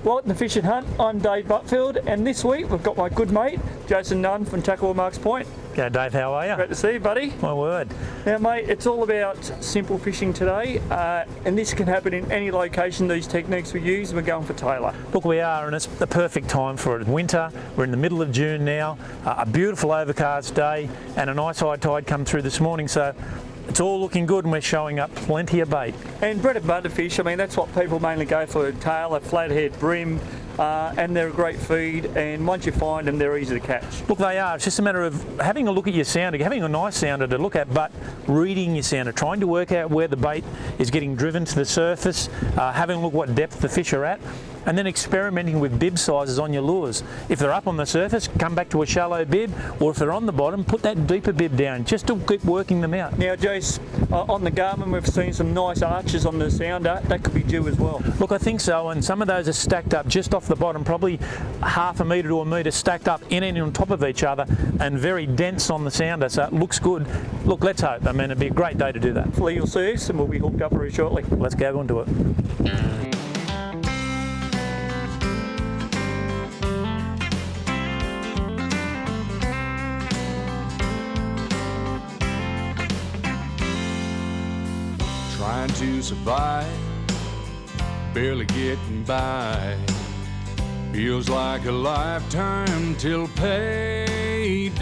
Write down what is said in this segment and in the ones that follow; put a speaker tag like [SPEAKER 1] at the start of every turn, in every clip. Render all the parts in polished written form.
[SPEAKER 1] Welcome to Fishing Hunt. I'm Dave Butfield, and this week we've got my good mate Jason Nunn from Tailor Marks Point.
[SPEAKER 2] G'day Dave, how are you?
[SPEAKER 1] Great to see you, buddy.
[SPEAKER 2] My word.
[SPEAKER 1] Now mate, it's all about simple fishing today, and this can happen in any location. These techniques we use, we're going for Tailor.
[SPEAKER 2] Look, we are, and it's the perfect time for it. Winter, we're in the middle of June now, a beautiful overcast day and a nice high tide come through this morning, so it's all looking good and we're showing up plenty of bait.
[SPEAKER 1] And bread and butter fish, I mean, that's what people mainly go for: tailor, flathead, brim, and they're a great feed, and once you find them, they're easy to catch.
[SPEAKER 2] Look, they are. It's just a matter of having a look at your sounder, having a nice sounder to look at, but reading your sounder, trying to work out where the bait is getting driven to the surface, having a look what depth the fish are at, and then experimenting with bib sizes on your lures. If they're up on the surface, come back to a shallow bib, or if they're on the bottom, put that deeper bib down, just to keep working them out.
[SPEAKER 1] Now, Jace, on the Garmin, we've seen some nice arches on the sounder. That could be due as well.
[SPEAKER 2] Look, I think so, and some of those are stacked up just off the bottom, probably half a metre to a metre stacked up in and on top of each other, and very dense on the sounder, so it looks good. Look, let's hope. I mean, it'd be a great day to do that.
[SPEAKER 1] Hopefully you'll see us, and we'll be hooked up very shortly.
[SPEAKER 2] Let's go on to it.
[SPEAKER 3] Trying to survive, barely getting by. Feels like a lifetime till payday.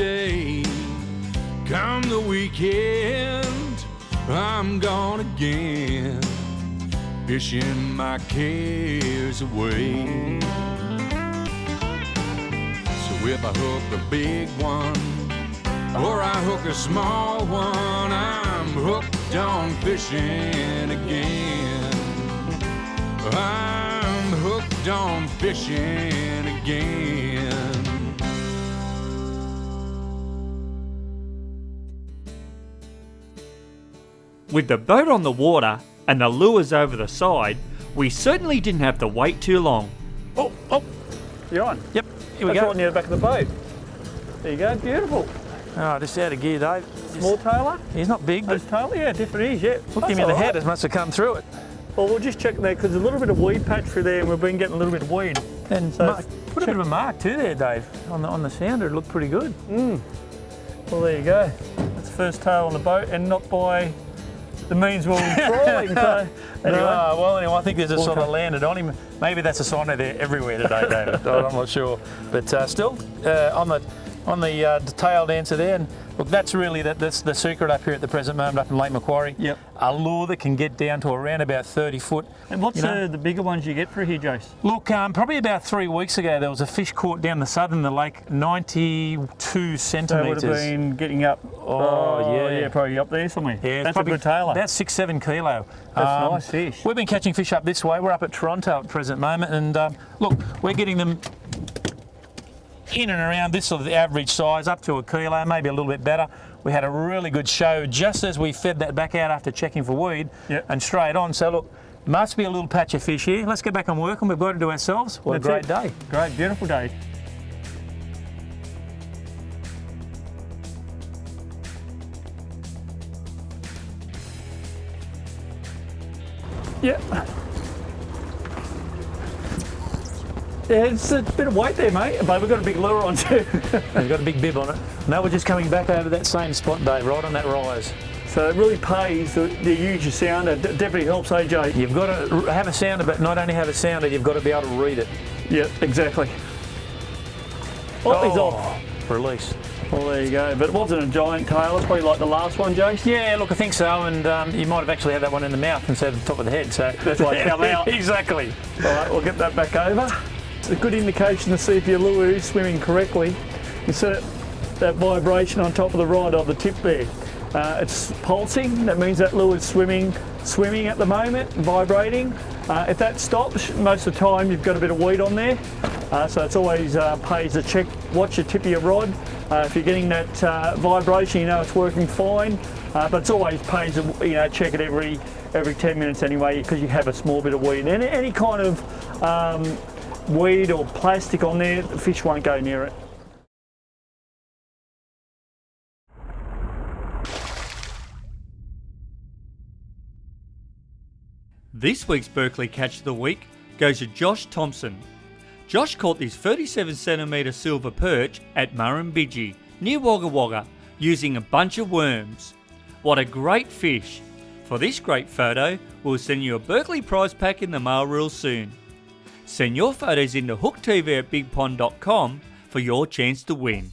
[SPEAKER 3] Come the weekend, I'm gone again, fishing my cares away. So if I hook a big one, or I hook a small one, I'm hooked on fishing again. I'm hooked on fishing again.
[SPEAKER 4] With the boat on the water and the lures over the side, we certainly didn't have to wait too long.
[SPEAKER 1] Oh, you're on.
[SPEAKER 2] Yep, here we
[SPEAKER 1] That's
[SPEAKER 2] go.
[SPEAKER 1] right near the back of the boat. There you go, beautiful.
[SPEAKER 2] Oh, just out of gear, Dave.
[SPEAKER 1] Small tailor?
[SPEAKER 2] He's not big, but
[SPEAKER 1] That's tailor, yeah, different ears, yeah.
[SPEAKER 2] look him in the head, it must have come through it.
[SPEAKER 1] Well, we'll just check there, because there's a little bit of weed patch through there, and we've been getting a little bit of weed.
[SPEAKER 2] And
[SPEAKER 1] So
[SPEAKER 2] put a bit of a mark too there, Dave, on the sounder. It looked pretty good.
[SPEAKER 1] Well, there you go. That's the first tail on the boat, and not by the means we're trawling. So, anyway.
[SPEAKER 2] No, well, anyway, I think there's a sort of landed on him. Maybe that's a sign that they're everywhere today, David. I'm not sure, but still on the tail dancer there. And look, that's really that's the secret up here at the present moment up in Lake Macquarie.
[SPEAKER 1] Yep.
[SPEAKER 2] A lure that can get down to around about 30 foot.
[SPEAKER 1] And what's the bigger ones you get for here, Jace?
[SPEAKER 2] Look, probably about 3 weeks ago, there was a fish caught down the southern the lake, 92
[SPEAKER 1] So
[SPEAKER 2] centimetres.
[SPEAKER 1] it would have been getting up.
[SPEAKER 2] Yeah,
[SPEAKER 1] probably up there somewhere.
[SPEAKER 2] Yeah,
[SPEAKER 1] that's a good tailor.
[SPEAKER 2] About 6-7 kilo.
[SPEAKER 1] That's nice fish.
[SPEAKER 2] We've been catching fish up this way. We're up at Toronto at the present moment, and look, we're getting them in and around this sort of the average size, up to a kilo, maybe a little bit better. We had a really good show just as we fed that back out after checking for weed, and straight on. So look, must be a little patch of fish here. Let's get back and work, and we've got to do ourselves. What
[SPEAKER 1] That's
[SPEAKER 2] a great day.
[SPEAKER 1] Great, beautiful day. Yeah. Yeah, it's a bit of weight there, mate, but we've got a big lure on too.
[SPEAKER 2] We've got a big bib on it. Now we're just coming back over that same spot, Dave, right on that rise.
[SPEAKER 1] So it really pays to use your sounder. It definitely helps, AJ.
[SPEAKER 2] You've got to have a sounder, but not only have a sounder, you've got to be able to read it.
[SPEAKER 1] Yep, exactly. Oh, he's off.
[SPEAKER 2] Release.
[SPEAKER 1] Well, there you go. But it wasn't a giant tail. It's probably like the last one, Jace.
[SPEAKER 2] Yeah, look, I think so, and you might have actually had that one in the mouth instead of the top of the head, so
[SPEAKER 1] That's why it come out.
[SPEAKER 2] Exactly.
[SPEAKER 1] All right, we'll get that back over. It's a good indication to see if your lure is swimming correctly. You see that vibration on top of the rod of the tip there. It's pulsing. That means that lure is swimming at the moment, vibrating. If that stops, most of the time you've got a bit of weed on there. So it's always pays to check, watch the tip of your rod. If you're getting that vibration, you know it's working fine. But it's always pays to check it every 10 minutes anyway, because you have a small bit of weed. And any kind of weed or plastic on there, the fish won't go near it.
[SPEAKER 4] This week's Berkeley Catch of the Week goes to Josh Thompson Josh caught this 37cm silver perch at Murrumbidgee, near Wagga Wagga, using a bunch of worms. What a great fish! For this great photo, we'll send you a Berkeley prize pack in the mail real soon. Send your photos into hooktv@bigpond.com for your chance to win.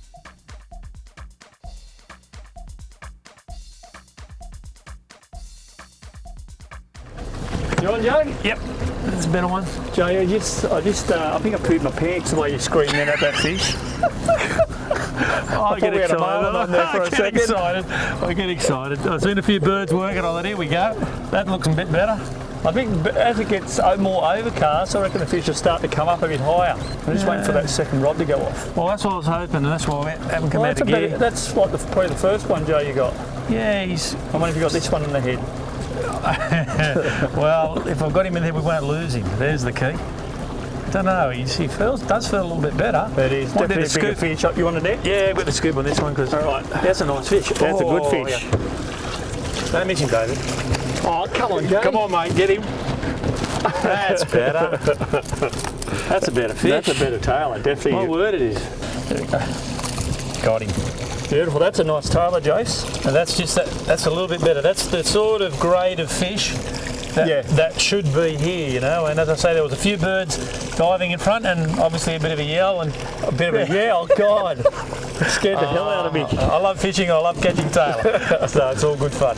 [SPEAKER 1] You on, Joe?
[SPEAKER 2] Yep, it's a better one.
[SPEAKER 1] Joe, I think I pooped my pants the way you're screaming at that fish.
[SPEAKER 2] I get
[SPEAKER 1] we had a marlin on there for a second.
[SPEAKER 2] I get excited. I've seen a few birds working on it. Here we go. That looks a bit better.
[SPEAKER 1] I think as it gets more overcast, I reckon the fish will start to come up a bit higher. I'm just waiting for that second rod to go off.
[SPEAKER 2] Well, that's what I was hoping, and that's why we haven't come out again.
[SPEAKER 1] That's like probably the first one, Joe, you got.
[SPEAKER 2] Yeah,
[SPEAKER 1] I wonder if you got this one in the head.
[SPEAKER 2] Well, if I've got him in there, we won't lose him. There's the key. Don't know. He does feel a little bit better.
[SPEAKER 1] It is definitely a bigger fish. You want a net?
[SPEAKER 2] Yeah, I've got the scoop on this one because that's a nice fish.
[SPEAKER 1] That's a good fish.
[SPEAKER 2] Yeah. Don't miss him, David.
[SPEAKER 1] Oh, come on, Joe.
[SPEAKER 2] Come on, mate, get him. That's better. That's a better fish.
[SPEAKER 1] That's a better Tailor, definitely.
[SPEAKER 2] My word, it is.
[SPEAKER 1] There we go.
[SPEAKER 2] Got him.
[SPEAKER 1] Beautiful. That's a nice Tailor, Jace.
[SPEAKER 2] And that's just that. That's a little bit better. That's the sort of grade of fish that should be here, you know. And as I say, there was a few birds diving in front, and obviously a bit of a yell and
[SPEAKER 1] a bit of a yell. God, it scared the hell out of me.
[SPEAKER 2] I love fishing. I love catching Tailor. So it's all good fun.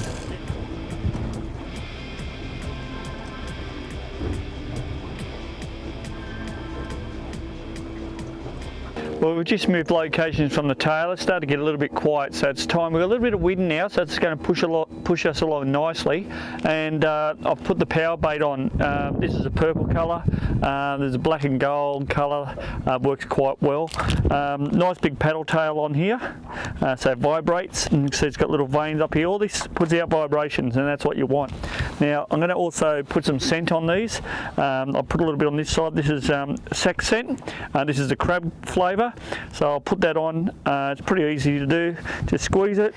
[SPEAKER 1] Well, we've just moved locations from the Tailor. It's starting to get a little bit quiet, so it's time. We've got a little bit of wind now, so it's going to push us along nicely. And I've put the power bait on. This is a purple colour. There's a black and gold colour. Works quite well. Nice big paddle tail on here, so it vibrates. And you can see it's got little veins up here. All this puts out vibrations, and that's what you want. Now, I'm going to also put some scent on these. I'll put a little bit on this side. This is sack scent. This is a crab flavour. So I'll put that on. It's pretty easy to do. Just squeeze it.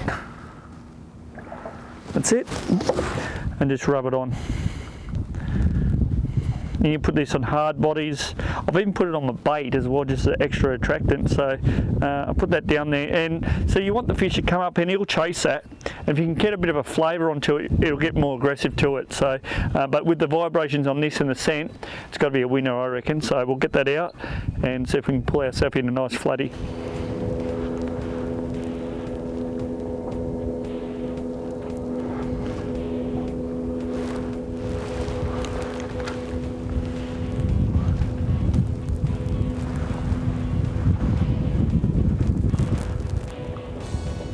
[SPEAKER 1] That's it. And just rub it on. And you put this on hard bodies. I've even put it on the bait as well, just an extra attractant. So I'll put that down there. And so you want the fish to come up and he'll chase that. And if you can get a bit of a flavour onto it, it'll get more aggressive to it. So, but with the vibrations on this and the scent, it's got to be a winner, I reckon. So we'll get that out and see if we can pull ourselves in a nice flatty.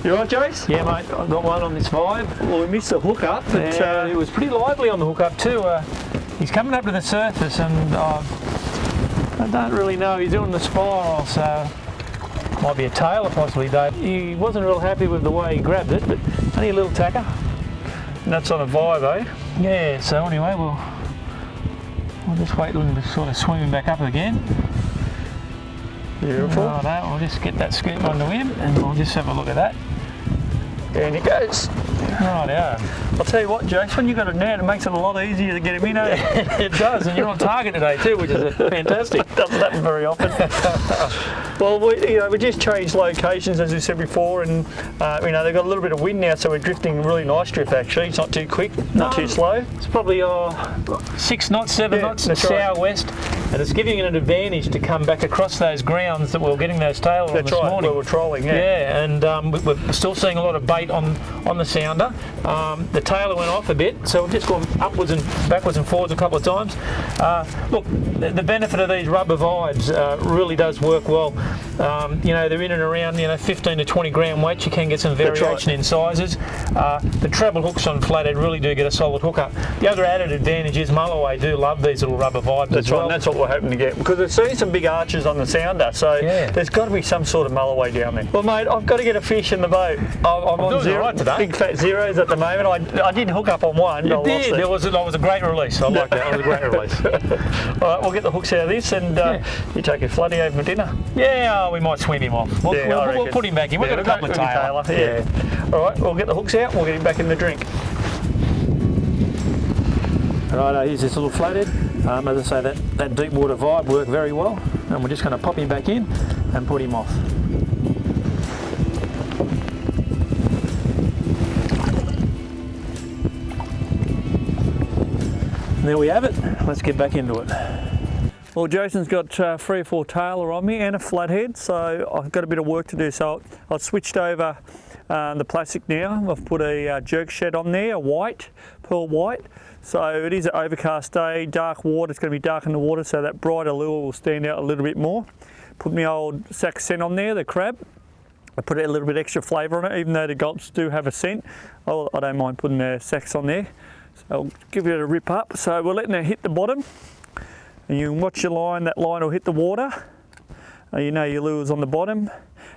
[SPEAKER 1] You all right, Jace?
[SPEAKER 2] Yeah, mate, I've got one on this vibe.
[SPEAKER 1] Well, we missed the hook up, but
[SPEAKER 2] it was pretty lively on the hook up too. He's coming up to the surface, and I don't really know. He's doing the spiral, so might be a Tailor possibly, Dave. He wasn't real happy with the way he grabbed it, but only a little tacker.
[SPEAKER 1] And that's on a vibe, eh?
[SPEAKER 2] Yeah. So anyway, we'll just wait till him to sort of swim him back up again.
[SPEAKER 1] Beautiful.
[SPEAKER 2] Righto, we'll just get that scoop onto him, and we'll just have a look at that.
[SPEAKER 1] Down he goes.
[SPEAKER 2] Righto.
[SPEAKER 1] I'll tell you what, Jace, when you've got a net, it makes it a lot easier to get him in, eh?
[SPEAKER 2] It does, and you're on target today too, which is fantastic.
[SPEAKER 1] Doesn't happen very often. Well, we just changed locations, as we said before, and they've got a little bit of wind now, so we're drifting a really nice drift actually. It's not too quick, not too slow.
[SPEAKER 2] It's probably 6 knots, 7 knots southwest, and it's giving it an advantage to come back across those grounds that we were getting those Tailor on this morning.
[SPEAKER 1] Where we're trolling, yeah.
[SPEAKER 2] Yeah, and we're still seeing a lot of bait on the sounder. The Tailor went off a bit, so we've just gone upwards and backwards and forwards a couple of times. Look, the benefit of these rubber vibes really does work well. They're in and around 15 to 20 gram weights. You can get some variation in sizes. The treble hooks on flathead really do get a solid hook up. The other added advantage is Mulloway do love these little rubber vibes
[SPEAKER 1] That's
[SPEAKER 2] as well.
[SPEAKER 1] right, and that's what we're hoping to get, because we've seen some big arches on the sounder, so there's got to be some sort of Mulloway down there. Well, mate, I've got to get a fish in the boat. I'm on
[SPEAKER 2] doing
[SPEAKER 1] zero,
[SPEAKER 2] right today.
[SPEAKER 1] big fat zeros at the moment. I did hook up on one.
[SPEAKER 2] You did. That was a great release. I like that. It was a great release.
[SPEAKER 1] All right, we'll get the hooks out of this, and you take your floodie over for dinner.
[SPEAKER 2] Yeah, we might swim him off. We'll put him back in. We've got a couple of Tailor.
[SPEAKER 1] Yeah. All right, we'll get the hooks out. We'll get him back in the drink.
[SPEAKER 2] Right, here's this little flathead. As I say, that deep water vibe worked very well. and we're just going to pop him back in and put him off. And there we have it. Let's get back into it.
[SPEAKER 1] Well, Jason's got 3 or 4 Tailor on me and a flathead, so I've got a bit of work to do. So I've switched over the plastic now. I've put a jerk shed on there, a white, pearl white. So it is an overcast day, dark water. It's going to be dark in the water, so that brighter lure will stand out a little bit more. Put my old sack scent on there, the crab. I put a little bit extra flavour on it, even though the gulps do have a scent. I don't mind putting the sacks on there. So I'll give it a rip up. So we're letting it hit the bottom. And you can watch your line, that line will hit the water. You know your lure's on the bottom.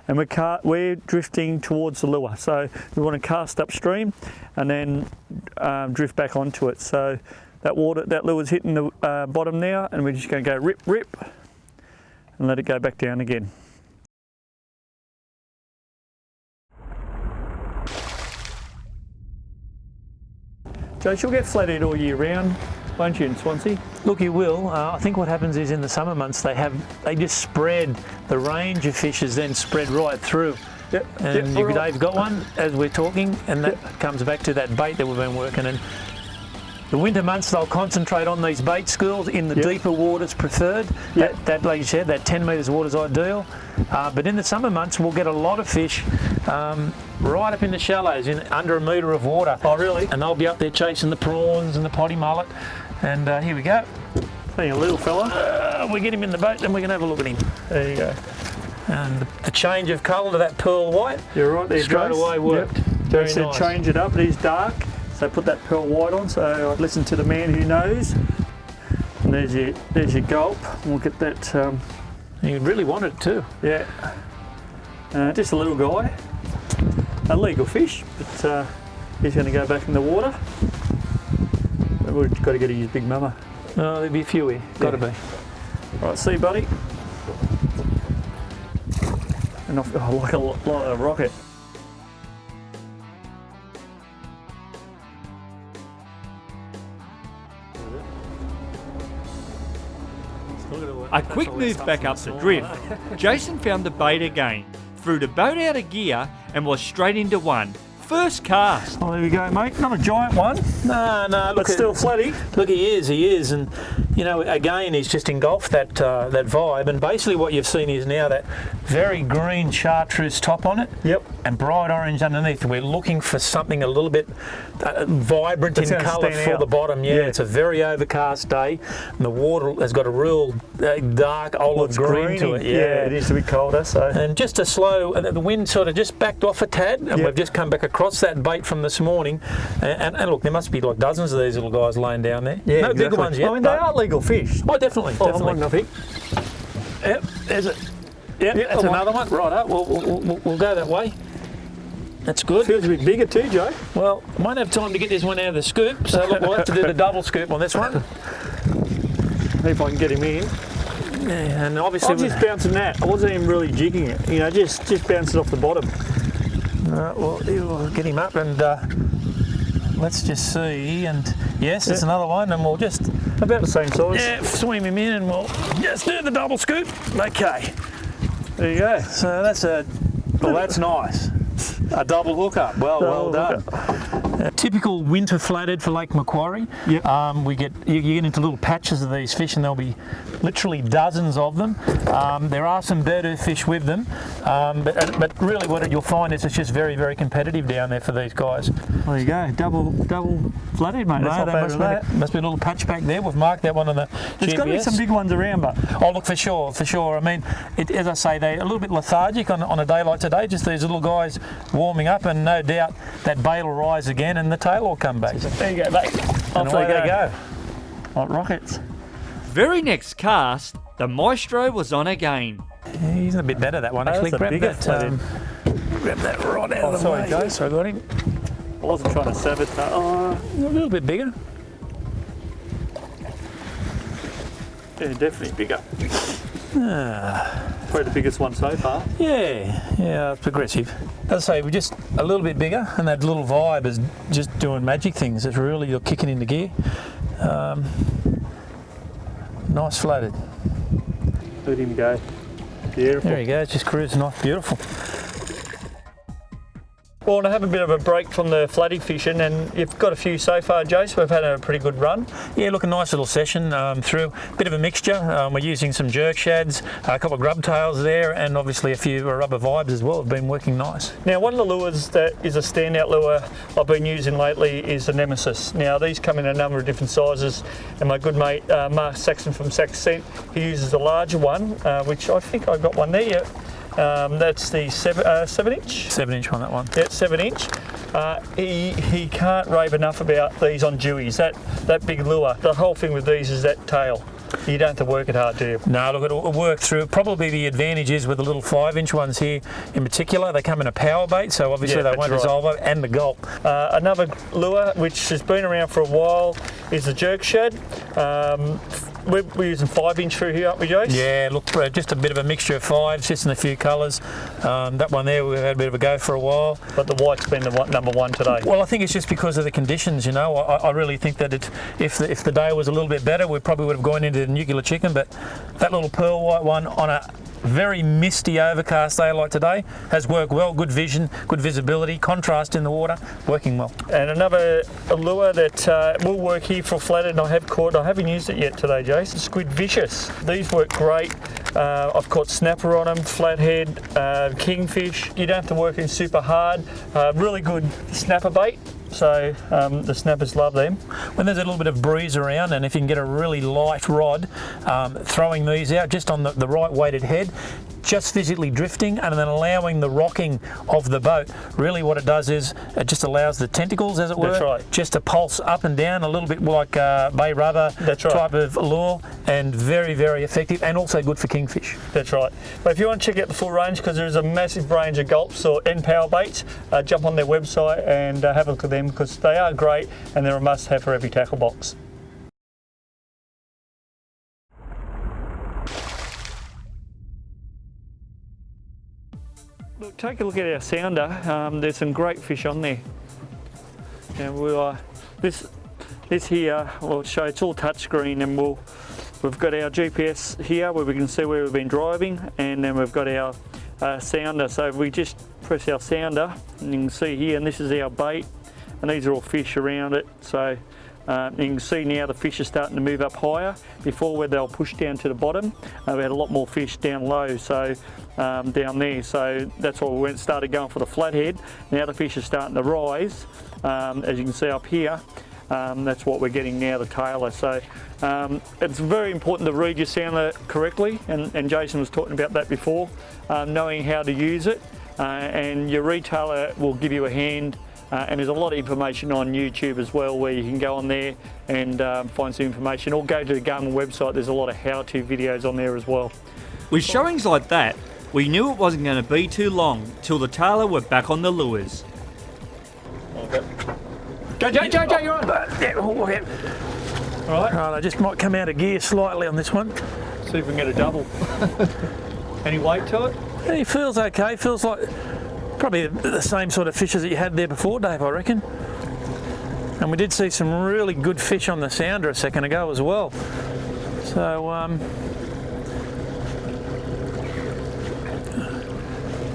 [SPEAKER 1] And we're drifting towards the lure. So we want to cast upstream and then drift back onto it. So that lure's hitting the bottom now, and we're just going to go rip, rip, and let it go back down again. Josh, you'll get flathead all year round, won't you, in Swansea?
[SPEAKER 2] Look, you will. I think what happens is in the summer months they just spread, the range of fish is then spread right through.
[SPEAKER 1] Yep.
[SPEAKER 2] And
[SPEAKER 1] yep,
[SPEAKER 2] Dave's got one as we're talking, and that comes back to that bait that we've been working in. The winter months they'll concentrate on these bait schools in the deeper waters preferred. That, like you said, that 10 metres water is ideal. But in the summer months we'll get a lot of fish right up in the shallows, in under a metre of water.
[SPEAKER 1] Oh, really?
[SPEAKER 2] And they'll be up there chasing the prawns and the potty mullet. And here we go.
[SPEAKER 1] Being a little fella.
[SPEAKER 2] We get him in the boat, then we can have a look at him.
[SPEAKER 1] There you go.
[SPEAKER 2] And the change of colour to that pearl white,
[SPEAKER 1] you're right there,
[SPEAKER 2] straight away worked.
[SPEAKER 1] Joe said change it up, it is dark, so put that pearl white on. So I listen to the man who knows. And there's your gulp. We'll get that.
[SPEAKER 2] You really want it too.
[SPEAKER 1] Yeah. Just a little guy. A legal fish, but he's going to go back in the water. But we've got to get his big mama.
[SPEAKER 2] No, there'll be a few here. Got to be.
[SPEAKER 1] All right, see you, buddy. And off, like a rocket.
[SPEAKER 4] A quick move back up the drift, Jason found the bait again, threw the boat out of gear and was straight into one. First cast.
[SPEAKER 1] Oh, there we go, mate. Not a giant one.
[SPEAKER 2] No,
[SPEAKER 1] But still flatty.
[SPEAKER 2] Look, he is, and you know, again, he's just engulfed that that vibe. And basically, what you've seen is now that very green chartreuse top on it, and bright orange underneath. We're looking for something a little bit vibrant
[SPEAKER 1] That's
[SPEAKER 2] in colour for the bottom. Yeah, it's a very overcast day, and the water has got a real dark olive green to it.
[SPEAKER 1] Yeah, it is a bit colder. So,
[SPEAKER 2] and just a slow, the wind sort of just backed off a tad, and we've just come back across that bait from this morning. And look, there must be like dozens of these little guys laying down there.
[SPEAKER 1] Yeah,
[SPEAKER 2] no bigger ones yet.
[SPEAKER 1] I mean, they are legal fish.
[SPEAKER 2] Oh, definitely.
[SPEAKER 1] Yep, there's it.
[SPEAKER 2] Yep, that's another one. Right up. We'll go that way. That's good.
[SPEAKER 1] Feels a bit bigger too, Joe.
[SPEAKER 2] Well, I won't have time to get this one out of the scoop, so look, we'll have to do the double scoop on this one.
[SPEAKER 1] See if I can get him in.
[SPEAKER 2] Yeah, and obviously,
[SPEAKER 1] I was just bouncing that. I wasn't even really jigging it. You know, just bounce it off the bottom.
[SPEAKER 2] Well, we'll get him up and let's just see. And yes, it's another one, and we'll just
[SPEAKER 1] about the same size.
[SPEAKER 2] Yeah, swim him in, and we'll just do the double scoop. Okay.
[SPEAKER 1] There you go.
[SPEAKER 2] So that's that's nice. A double hookup. Well done. Typical winter flathead for Lake Macquarie.
[SPEAKER 1] Yep.
[SPEAKER 2] You get into little patches of these fish, and there'll be literally dozens of them. There are some bird fish with them, but really what you'll find is it's just very, very competitive down there for these guys.
[SPEAKER 1] There you go, double flatthead, mate.
[SPEAKER 2] Must be a little patch back there. We've marked that one on the
[SPEAKER 1] There's got to be some big ones around, but
[SPEAKER 2] look, for sure. I mean, as I say, they're a little bit lethargic on a day like today. Just these little guys warming up, and no doubt that bait will rise again, and the tail will come back.
[SPEAKER 1] There you go, mate.
[SPEAKER 2] Off they go.
[SPEAKER 1] Like rockets.
[SPEAKER 4] Very next cast, the maestro was on again.
[SPEAKER 2] Yeah, he's a bit better, that one actually.
[SPEAKER 1] Grab
[SPEAKER 2] that rod out of the way.
[SPEAKER 1] Joe. Sorry, got him. I wasn't trying to sabotage.
[SPEAKER 2] A little bit bigger.
[SPEAKER 1] Yeah, definitely bigger. Probably the biggest one so far.
[SPEAKER 2] Yeah, it's progressive. As I say, we're just a little bit bigger, and that little vibe is just doing magic things. It's really, you're kicking into gear. Nice flathead.
[SPEAKER 1] Let him go. Beautiful.
[SPEAKER 2] There he goes, just cruising off, beautiful.
[SPEAKER 1] Well, to have a bit of a break from the flatty fishing, and you've got a few so far, Jace. We've had a pretty good run.
[SPEAKER 2] Yeah, look, a nice little session through. Bit of a mixture. We're using some jerk shads, a couple of grub tails there, and obviously a few rubber vibes as well. Have been working nice.
[SPEAKER 1] Now, one of the lures that is a standout lure I've been using lately is the Nemesis. Now, these come in a number of different sizes, and my good mate Mark Saxon from Sax Scent, he uses a larger one, which I think I got one there. Yeah. That's the 7-inch.
[SPEAKER 2] 7-inch on that one.
[SPEAKER 1] Yeah, 7-inch. He can't rave enough about these on dewies. That big lure. The whole thing with these is that tail. You don't have to work it hard, do you?
[SPEAKER 2] No, look, it'll work through. Probably the advantage is with the little 5-inch ones here in particular, they come in a power bait, so obviously they won't dissolve over, and the gulp.
[SPEAKER 1] Another lure which has been around for a while is the jerk shad. We're using 5-inch through here, aren't we, Jace?
[SPEAKER 2] Yeah, look, just a bit of a mixture of 5s, just in a few colours. That one there, we've had a bit of a go for a while.
[SPEAKER 1] But the white's been the number one today.
[SPEAKER 2] Well, I think it's just because of the conditions, you know. I really think that if the day was a little bit better, we probably would have gone into the nuclear chicken, but that little pearl white one on a very misty overcast day like today has worked well. Good vision, good visibility, contrast in the water, working well.
[SPEAKER 1] And another lure that will work here for flathead, and I haven't used it yet today, Jason, Squid Vicious. These work great. I've caught snapper on them, flathead, kingfish. You don't have to work in super hard. Really good snapper bait. So the snappers love them.
[SPEAKER 2] When there's a little bit of breeze around, and if you can get a really light rod, throwing these out just on the right weighted head, just physically drifting and then allowing the rocking of the boat. Really what it does is it just allows the tentacles, as it were,
[SPEAKER 1] That's right.
[SPEAKER 2] just to pulse up and down a little bit like bay rubber type of lure, and very, very effective, and also good for kingfish.
[SPEAKER 1] That's right. But if you want to check out the full range, because there's a massive range of gulps or end power baits, jump on their website and have a look at them, because they are great and they're a must-have for every tackle box. Look, take a look at our sounder. There's some great fish on there. And this here, I'll show you, it's all touchscreen, and we've got our GPS here where we can see where we've been driving, and then we've got our sounder. So we just press our sounder, and you can see here, and this is our bait, and these are all fish around it. So you can see now the fish are starting to move up higher. Before, where they'll push down to the bottom, we had a lot more fish down low, so down there. So that's why we started going for the flathead. Now the fish are starting to rise, as you can see up here. That's what we're getting now, the Tailor. So it's very important to read your sounder correctly, and Jason was talking about that before, knowing how to use it, and your retailer will give you a hand. And there's a lot of information on YouTube as well, where you can go on there and find some information, or go to the Garmin website. There's a lot of how-to videos on there as well.
[SPEAKER 4] With showings like that, we knew it wasn't going to be too long till the Tailor were back on the lures.
[SPEAKER 1] Joe, you're on.
[SPEAKER 2] Yeah,
[SPEAKER 1] All right.
[SPEAKER 2] right, I just might come out of gear slightly on this one.
[SPEAKER 1] See if we can get a double. Any weight to it?
[SPEAKER 2] He feels okay, feels like probably the same sort of fishes that you had there before, Dave, I reckon. And we did see some really good fish on the sounder a second ago as well. So,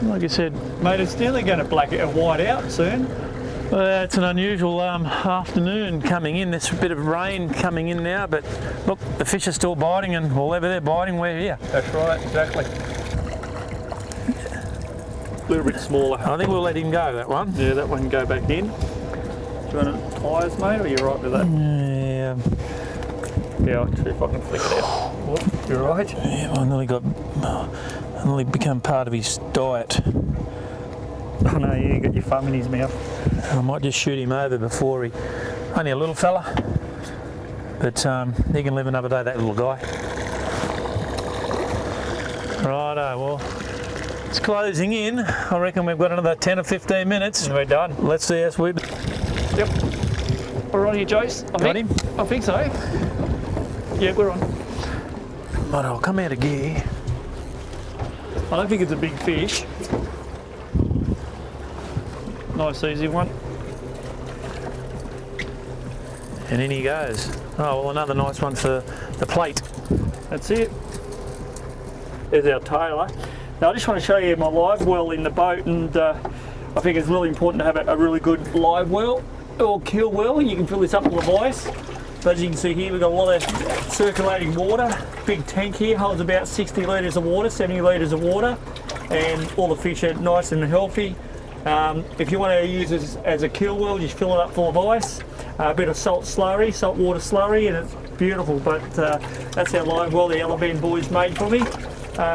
[SPEAKER 2] like I said,
[SPEAKER 1] mate, it's nearly going to black and white out soon.
[SPEAKER 2] It's an unusual afternoon coming in. There's a bit of rain coming in now, but look, the fish are still biting, and wherever they're biting, we're here.
[SPEAKER 1] That's right, exactly. A little bit smaller.
[SPEAKER 2] I think we'll let him go, that one.
[SPEAKER 1] Yeah, that one can go back in. Do you want tyres, mate, or are you right with that?
[SPEAKER 2] Yeah.
[SPEAKER 1] Yeah, I'll see if I can flick it out. Oh, you're right.
[SPEAKER 2] Yeah, I nearly become part of his diet.
[SPEAKER 1] Oh no, you got your thumb in his mouth.
[SPEAKER 2] I might just shoot him over before he... Only a little fella, but he can live another day, that little guy. Righto, well, it's closing in. I reckon we've got another 10 or 15 minutes.
[SPEAKER 1] And we're done.
[SPEAKER 2] Let's see us with...
[SPEAKER 1] Yep. We're on here, Jace.
[SPEAKER 2] Got him?
[SPEAKER 1] I think so. Yeah, we're on.
[SPEAKER 2] But I'll come out of gear.
[SPEAKER 1] I don't think it's a big fish. Nice easy one.
[SPEAKER 2] And in he goes. Oh, well, another nice one for the plate.
[SPEAKER 1] That's it. there's our Tailor. Now I just want to show you my live well in the boat, and I think it's really important to have a really good live well or kill well. You can fill this up full of ice. So as you can see here, we've got a lot of circulating water. Big tank here holds about 60 litres of water, 70 litres of water, and all the fish are nice and healthy. If you want to use this as a kill well, just fill it up full of ice, a bit of salt water slurry, and it's beautiful. But that's our live well the Yellow Band boys made for me.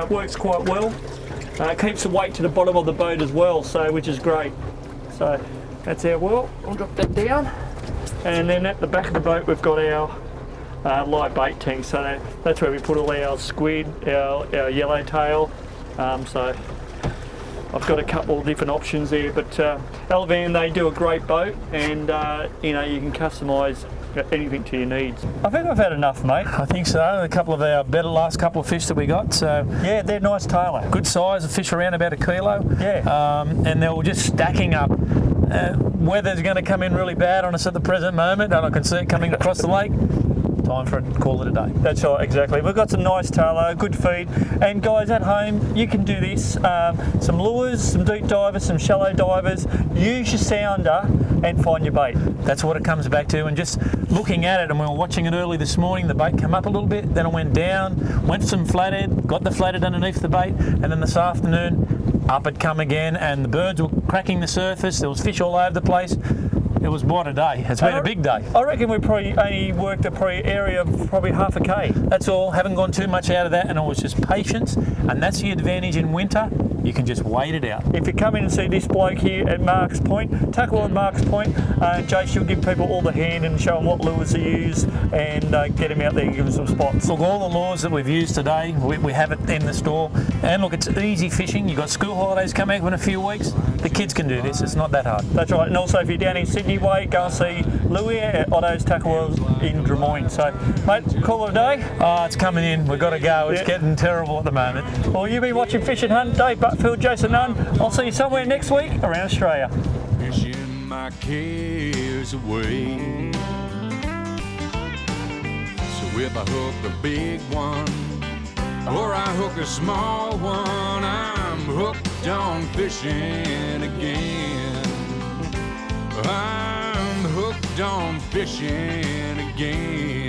[SPEAKER 1] Works quite well. Keeps the weight to the bottom of the boat as well, so which is great. So that's our well. I'll drop that down. And then at the back of the boat we've got our light bait tank, so that's where we put all our squid, our yellowtail. So I've got a couple of different options there, but Alavan, they do a great boat, and you know, you can customise anything to your needs. I think I've had enough, mate.
[SPEAKER 2] I think so. A couple of our better last couple of fish that we got. So
[SPEAKER 1] yeah, they're nice Tailor.
[SPEAKER 2] Good size, the fish around about 1 kilo.
[SPEAKER 1] Yeah.
[SPEAKER 2] And they were just stacking up. Weather's going to come in really bad on us at the present moment, and I can see it coming across the lake. Time for it to call it a day.
[SPEAKER 1] That's right, exactly. We've got some nice Tailor, good feed. And guys at home, you can do this. Some lures, some deep divers, some shallow divers. Use your sounder and find your bait.
[SPEAKER 2] That's what it comes back to. And just looking at it, and we were watching it early this morning, the bait came up a little bit, then it went down, went for some flathead, got the flathead underneath the bait, and then this afternoon, up it come again, and the birds were cracking the surface. There was fish all over the place. It was what a day. It's been a big day.
[SPEAKER 1] I reckon we probably only worked a area of probably half a K.
[SPEAKER 2] That's all. Haven't gone too much out of that, and it was just patience. And that's the advantage in winter. You can just wait it out.
[SPEAKER 1] If you come in and see this bloke here at Mark's Point, tackle at Mark's Point, Jace, you'll give people all the hand and show them what lures to use, and get them out there and give them some spots.
[SPEAKER 2] Look, all the lures that we've used today, we have it in the store. And look, it's easy fishing. You've got school holidays coming up in a few weeks. The kids can do this. It's not that hard.
[SPEAKER 1] That's right. And also, if you're down in Sydney way, go and see Louis at Otto's Tackle World in Drummoyne. So, mate, call it a day.
[SPEAKER 2] Oh, it's coming in. We've got to go. It's getting terrible at the moment.
[SPEAKER 1] Well, you've been watching Fish and Hunt. Dave Butfield, Jason Nunn. I'll see you somewhere next week around Australia.
[SPEAKER 3] Fishing my cares away. So if I hook a big one or I hook a small one, I'm hooked on fishing again. I'm hooked on fishing again.